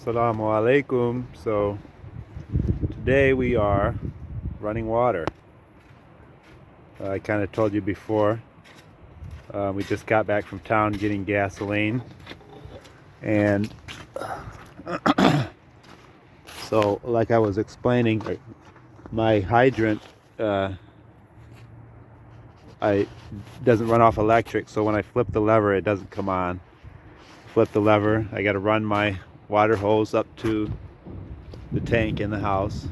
Assalamu alaikum. So today we are running water. I kind of told you before, we just got back from town getting gasoline, and so like I was explaining, my hydrant doesn't run off electric, so when I flip the lever it doesn't come on. Flip the lever, I got to run my water hose up to the tank in the house,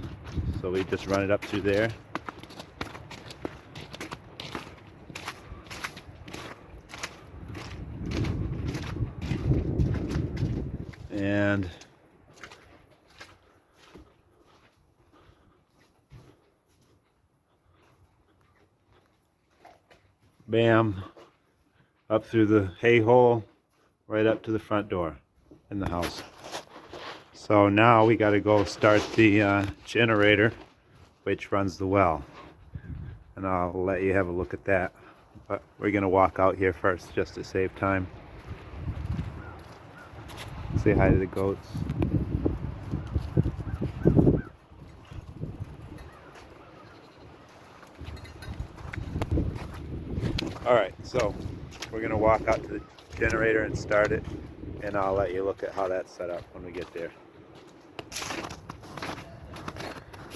so we just run it up through there. And bam, up through the hay hole, right up to the front door in the house. So now we got to go start the generator, which runs the well, and I'll let you have a look at that, but we're gonna walk out here first just to save time. Say hi to the goats. Alright, so we're gonna walk out to the generator and start it, and I'll let you look at how that's set up when we get there.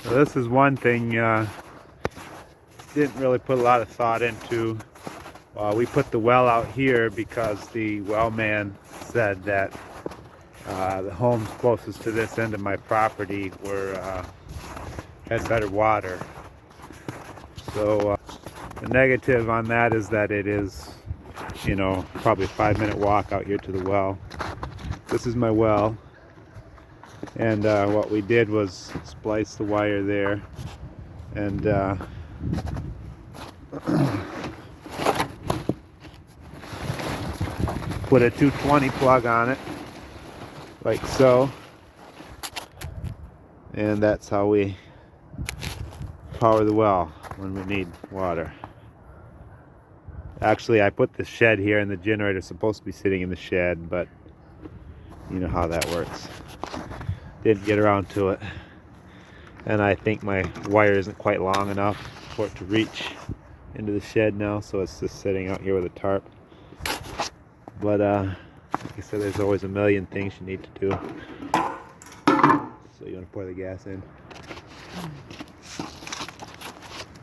So this is one thing didn't really put a lot of thought into. We put the well out here because the well man said that the homes closest to this end of my property had better water. So the negative on that is that it is, probably a 5-minute walk out here to the well. This is my well, and what we did was splice the wire there and put a 220 plug on it, like so, and that's how we power the well when we need water. Actually, I put the shed here, and the generator's supposed to be sitting in the shed, but you know how that works. Didn't get around to it, and I think my wire isn't quite long enough for it to reach into the shed now, so it's just sitting out here with a tarp. But like I said, there's always a million things you need to do. So you want to pour the gas in?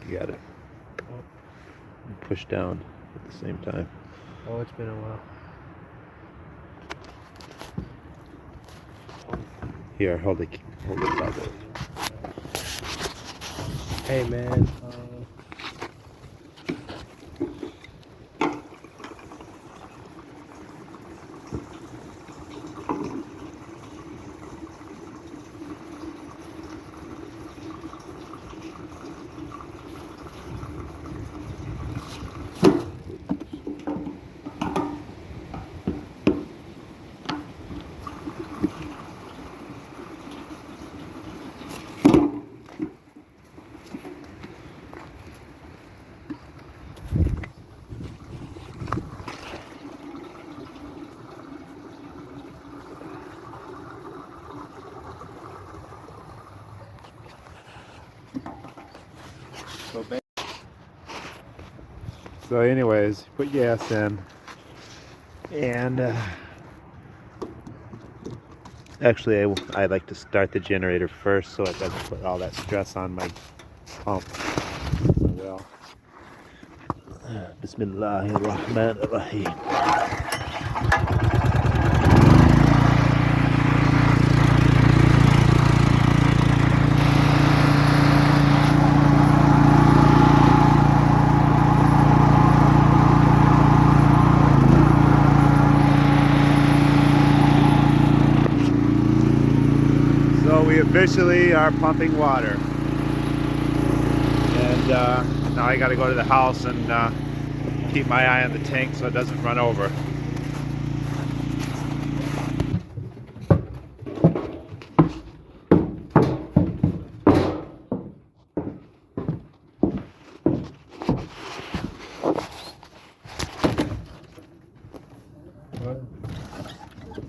You got it. Push down at the same time. Oh, it's been a while. Here, hold it up. Hey man, So anyways, put gas in, and actually I like to start the generator first so it doesn't put all that stress on my pump. Well, Bismillahirrahmanirrahim. We officially are pumping water, and now I got to go to the house and keep my eye on the tank so it doesn't run over.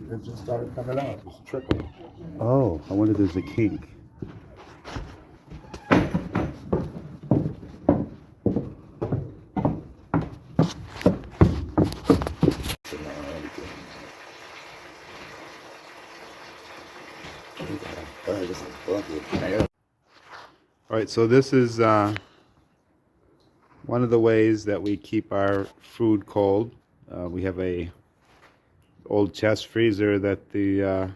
It's just started coming out. It's trickling. Oh, I wonder if there's a kink. All right, so this is one of the ways that we keep our food cold. We have a old chest freezer that the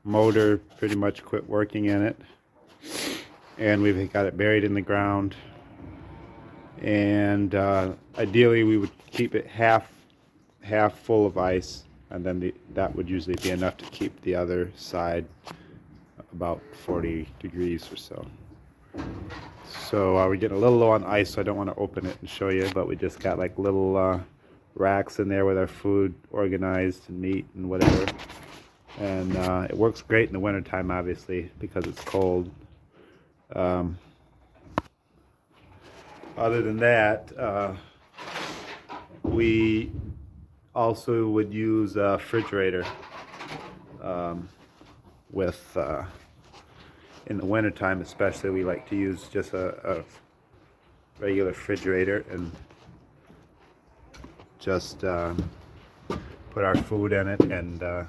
motor pretty much quit working in it, and we've got it buried in the ground. And ideally, we would keep it half full of ice, and then that would usually be enough to keep the other side about 40 degrees or so. So we're getting a little low on ice, so I don't want to open it and show you, but we just got like little racks in there with our food organized and neat and whatever. And it works great in the wintertime, obviously, because it's cold. Other than that, we also would use a refrigerator with in the wintertime especially. We like to use just a regular refrigerator and just put our food in it, and of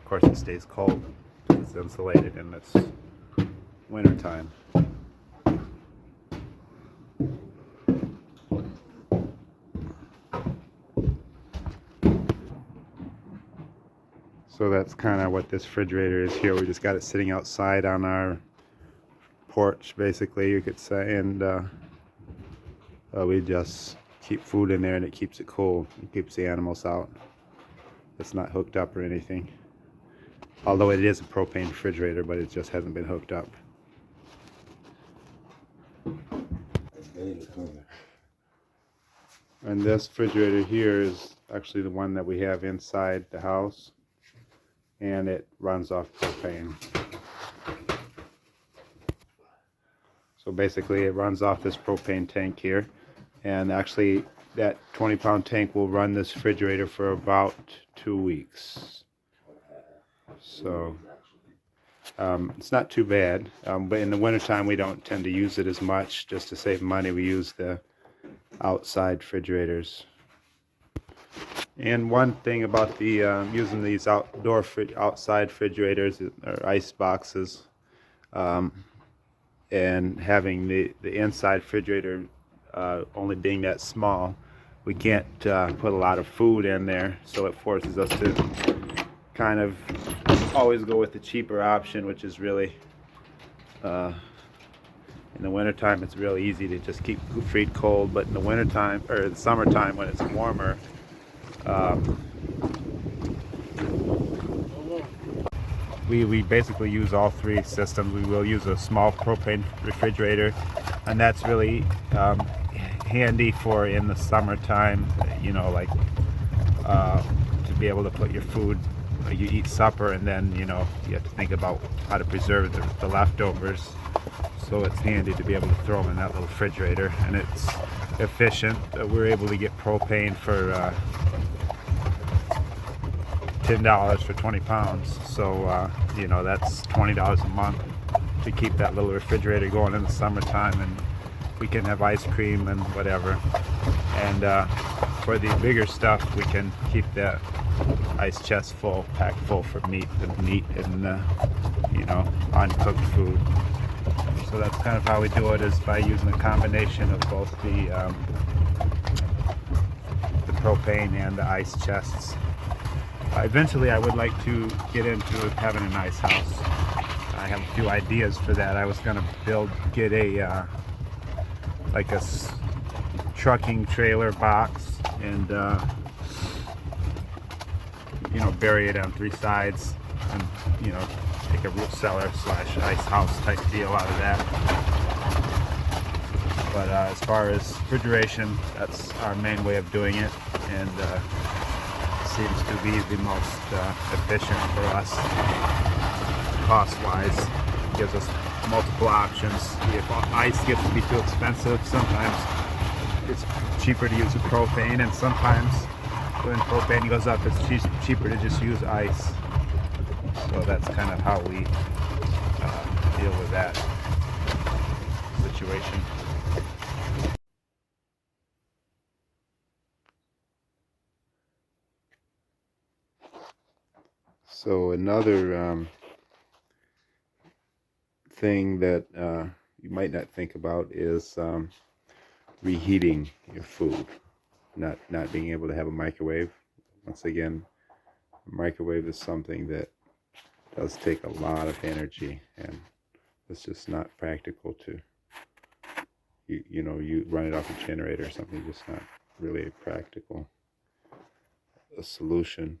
course it stays cold because it's insulated and it's wintertime. So that's kind of what this refrigerator is here. We just got it sitting outside on our porch, basically, you could say, and we just keep food in there, and it keeps it cool. It keeps the animals out. It's not hooked up or anything. Although it is a propane refrigerator, but it just hasn't been hooked up. And this refrigerator here is actually the one that we have inside the house, and it runs off propane. So basically it runs off this propane tank here, and actually that 20-pound tank will run this refrigerator for about 2 weeks. So it's not too bad, but in the wintertime we don't tend to use it as much. Just to save money, we use the outside refrigerators. And one thing about the using these outside refrigerators or ice boxes, and having the inside refrigerator only being that small, we can't put a lot of food in there, so it forces us to kind of always go with the cheaper option, which is really in the wintertime it's really easy to just keep food cold, but in the wintertime or the summertime when it's warmer, we basically use all three systems. We will use a small propane refrigerator, and that's really handy for in the summertime, you know, like to be able to put your food, you eat supper, and then you know you have to think about how to preserve the leftovers. So it's handy to be able to throw them in that little refrigerator, and it's efficient. We're able to get propane for $10 for 20 pounds. So you know, that's $20 a month to keep that little refrigerator going in the summertime, and we can have ice cream and whatever. And for the bigger stuff, we can keep that ice chest full, packed full for meat and you know, uncooked food. So that's kind of how we do it, is by using a combination of both the propane and the ice chests. Eventually I would like to get into having a nice house. I have a few ideas for that. I was going to get a like a trucking trailer box, and you know, bury it on 3 sides, and you know, take a root cellar / ice house type deal out of that. But as far as refrigeration, that's our main way of doing it, and seems to be the most efficient for us cost-wise. Gives us multiple options. If ice gets to be too expensive, sometimes it's cheaper to use a propane, and sometimes when propane goes up, it's cheaper to just use ice. So that's kind of how we deal with that situation. So another thing that you might not think about is reheating your food, not being able to have a microwave. Once again, a microwave is something that does take a lot of energy, and it's just not practical to you run it off a generator or something. Just not really a practical solution.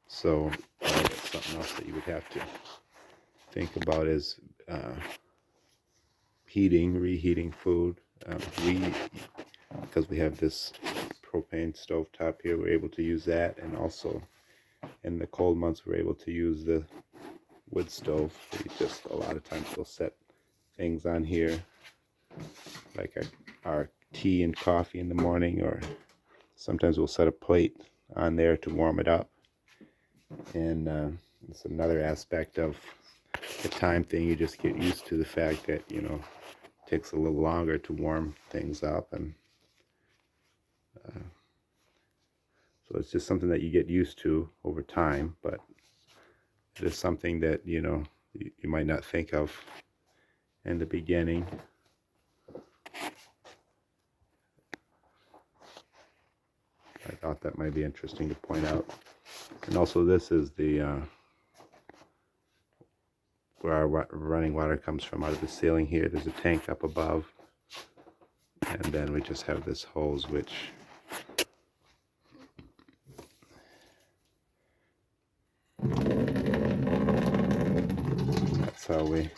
So that's something else that you would have to think about is reheating food. Because we have this propane stove top here, we're able to use that, and also in the cold months we're able to use the wood stove. We just a lot of times we'll set things on here, like our tea and coffee in the morning, or sometimes we'll set a plate on there to warm it up. And it's another aspect of the time thing. You just get used to the fact that it takes a little longer to warm things up, and so it's just something that you get used to over time. But it is something that you might not think of in the beginning. I thought that might be interesting to point out. And also, this is the where our running water comes from, out of the ceiling here. There's a tank up above, and then we just have this hose, which that's how we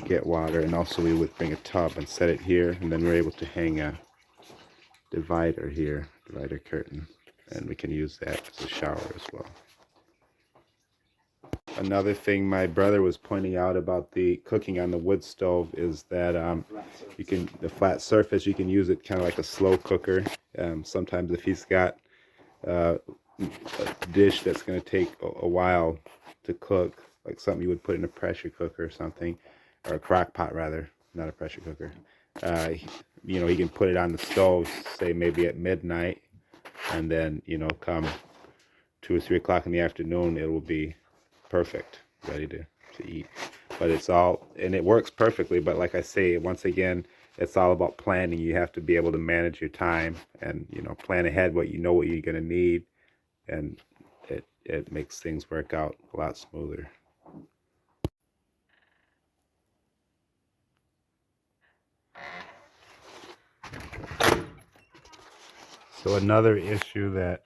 get water. And also we would bring a tub and set it here, and then we're able to hang a divider here, divider curtain, and we can use that as a shower as well. Another thing my brother was pointing out about the cooking on the wood stove is that the flat surface, you can use it kind of like a slow cooker. Sometimes if he's got a dish that's going to take a while to cook, like something you would put in a pressure cooker or something, or a crock pot rather, not a pressure cooker, he can put it on the stove, say maybe at midnight, and then come 2 or 3 o'clock in the afternoon, it will be perfect, ready to eat. But it works perfectly. But like I say, once again, it's all about planning. You have to be able to manage your time and plan ahead what you're going to need, and it makes things work out a lot smoother. So another issue that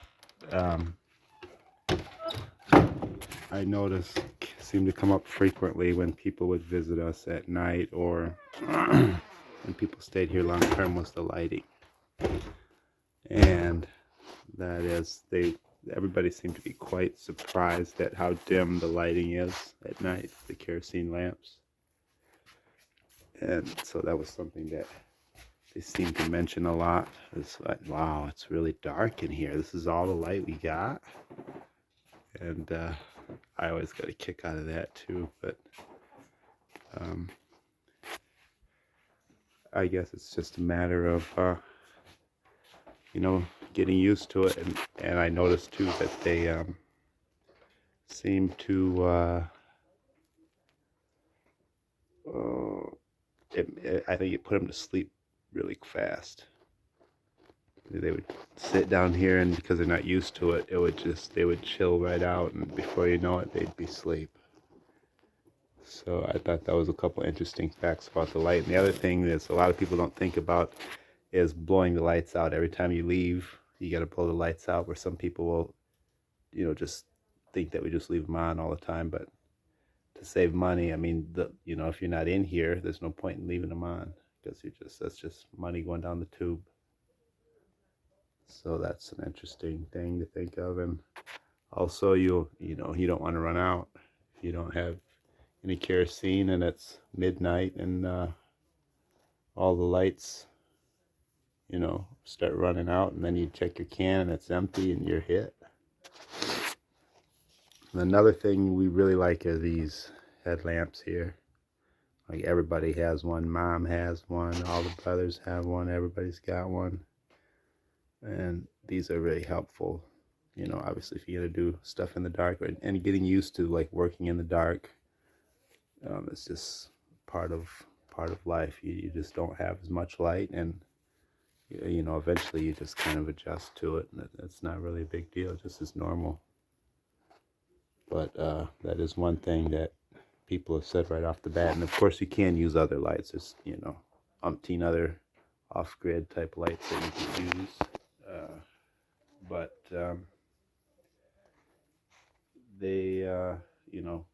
I noticed seemed to come up frequently when people would visit us at night, or when people stayed here long term, was the lighting. And that is, everybody seemed to be quite surprised at how dim the lighting is at night, the kerosene lamps. And so that was something that they seemed to mention a lot. It's like, wow, it's really dark in here. This is all the light we got. And I always got a kick out of that too. But I guess it's just a matter of getting used to it. And I noticed too that they seem to I think it put them to sleep really fast. They would sit down here, and because they're not used to it, they would chill right out, and before you know it, they'd be asleep. So I thought that was a couple interesting facts about the light. And the other thing that a lot of people don't think about is blowing the lights out. Every time you leave, you got to blow the lights out, where some people will just think that we just leave them on all the time. But to save money, I mean, if you're not in here, there's no point in leaving them on, because that's just money going down the tube. So that's an interesting thing to think of. And also, you don't want to run out if you don't have any kerosene and it's midnight and all the lights start running out, and then you check your can and it's empty and you're hit. And another thing we really like are these headlamps here. Like everybody has one, mom has one, all the brothers have one, everybody's got one. And these are really helpful. You know, obviously if you're gonna do stuff in the dark and getting used to like working in the dark, it's just part of life. You just don't have as much light, and you know, eventually you just kind of adjust to it, and it's not really a big deal, just as normal. But that is one thing that people have said right off the bat. And of course you can use other lights. There's, you know, umpteen other off-grid type lights that you can use. But they, you know,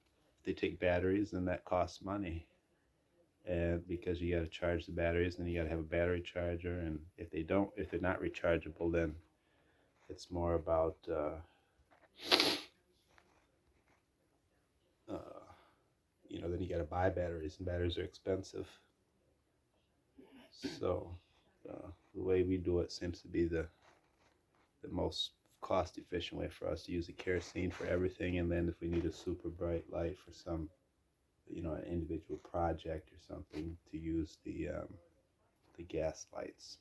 they take batteries, and that costs money. And because you got to charge the batteries, and you got to have a battery charger. And if they're not rechargeable, then it's more about you know, then you got to buy batteries, and batteries are expensive. So the way we do it seems to be the most cost efficient way for us to use the kerosene for everything. And then if we need a super bright light for some, you know, an individual project or something, to use the gas lights.